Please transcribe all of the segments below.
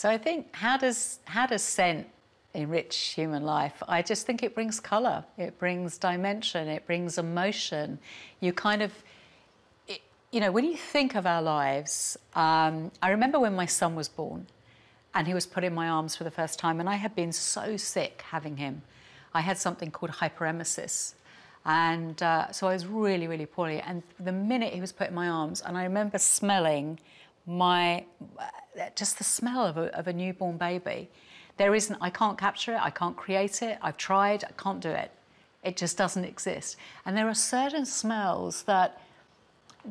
So I think, how does scent enrich human life? I just think it brings colour, it brings dimension, it brings emotion. You kind of, you know, when you think of our lives, I remember when my son was born and he was put in my arms for the first time, and I had been so sick having him. I had something called hyperemesis. And so I was really, really poorly. And the minute he was put in my arms, and I remember smelling just the smell of a newborn baby. I can't capture it, I can't create it, I've tried, I can't do it. It just doesn't exist. And there are certain smells that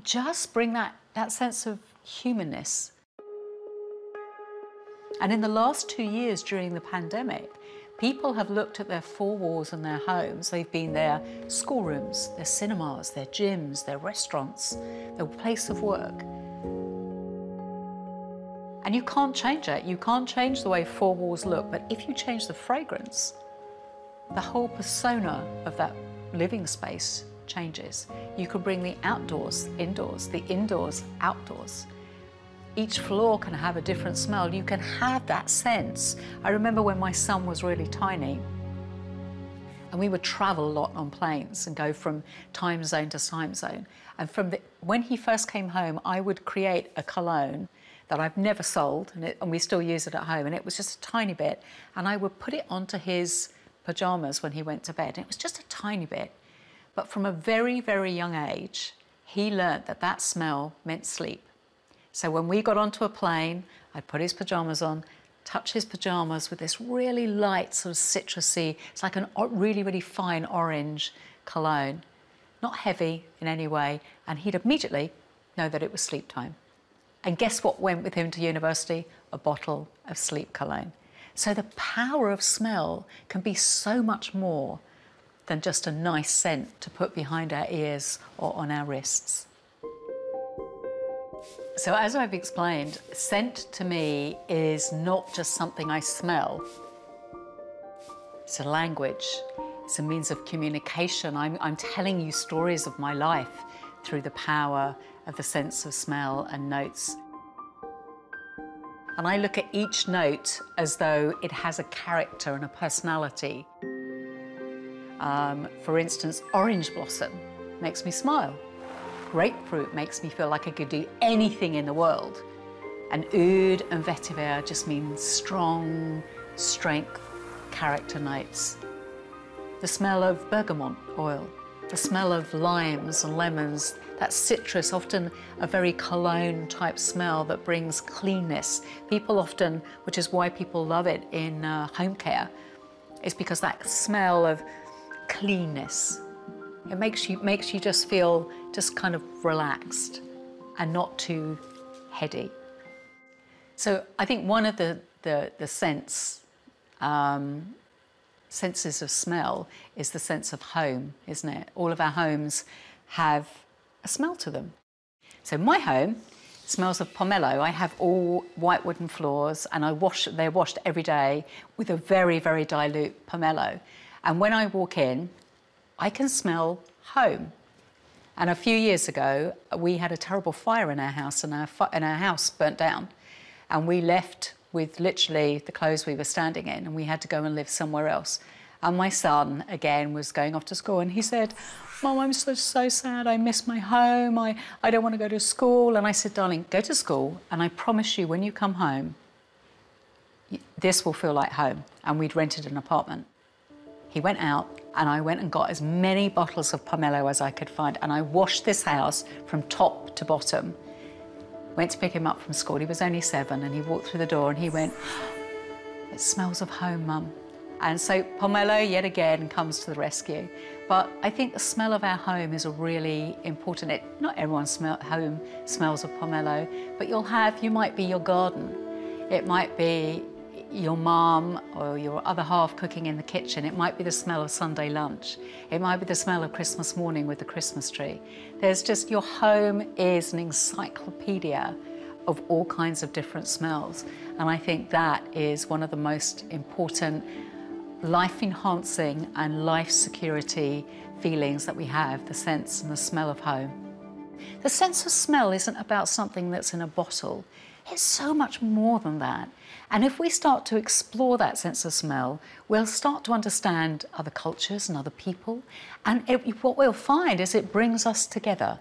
just bring that sense of humanness. And in the last 2 years during the pandemic, people have looked at their four walls in their homes. They've been their schoolrooms, their cinemas, their gyms, their restaurants, their place of work. And you can't change it. You can't change the way four walls look, but if you change the fragrance, the whole persona of that living space changes. You could bring the outdoors indoors, the indoors outdoors. Each floor can have a different smell. You can have that sense. I remember when my son was really tiny, and we would travel a lot on planes and go from time zone to time zone. And when he first came home, I would create a cologne that I've never sold, and we still use it at home, and it was just a tiny bit, and I would put it onto his pyjamas when he went to bed. And it was just a tiny bit. But from a very, very young age, he learnt that that smell meant sleep. So when we got onto a plane, I'd put his pyjamas on, touch his pyjamas with this really light sort of citrusy, it's like a really, really fine orange cologne, not heavy in any way, and he'd immediately know that it was sleep time. And guess what went with him to university? A bottle of sleep cologne. So the power of smell can be so much more than just a nice scent to put behind our ears or on our wrists. So as I've explained, scent to me is not just something I smell. It's a language. It's a means of communication. I'm telling you stories of my life through the power of the sense of smell and notes. And I look at each note as though it has a character and a personality. For instance, orange blossom makes me smile. Grapefruit makes me feel like I could do anything in the world. And oud and vetiver just mean strong, strength, character notes. The smell of bergamot oil, the smell of limes and lemons, that citrus, often a very cologne type smell that brings cleanness. People often, which is why people love it in home care, is because that smell of cleanness. It makes you just feel just kind of relaxed and not too heady. So I think one of the senses of smell is the sense of home, isn't it? All of our homes have a smell to them. So my home smells of pomelo. I have all white wooden floors, and they're washed every day with a very, very dilute pomelo. And when I walk in, I can smell home. And a few years ago, we had a terrible fire in our house, and our house burnt down. And we left with literally the clothes we were standing in, and we had to go and live somewhere else. And my son, again, was going off to school, and he said, "Mom, I'm so sad. I miss my home. I don't want to go to school." And I said, "Darling, go to school, and I promise you, when you come home, this will feel like home." And we'd rented an apartment. He went out, and I went and got as many bottles of pomelo as I could find, and I washed this house from top to bottom. Went to pick him up from school. He was only 7, and he walked through the door, and he went, "It smells of home, Mum." And so pomelo, yet again, comes to the rescue. But I think the smell of our home is a really important. Not everyone's home smells of pomelo, but you might be your garden. It might be your mum or your other half cooking in the kitchen. It might be the smell of Sunday lunch. It might be the smell of Christmas morning with the Christmas tree. Your home is an encyclopedia of all kinds of different smells. And I think that is one of the most important life-enhancing and life security feelings that we have, the sense and the smell of home. The sense of smell isn't about something that's in a bottle. It's so much more than that. And if we start to explore that sense of smell, we'll start to understand other cultures and other people. And what we'll find is it brings us together.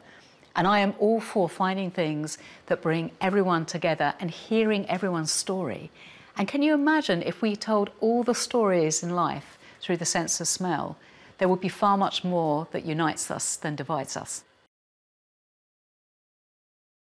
And I am all for finding things that bring everyone together and hearing everyone's story. And can you imagine if we told all the stories in life through the sense of smell, there would be far much more that unites us than divides us.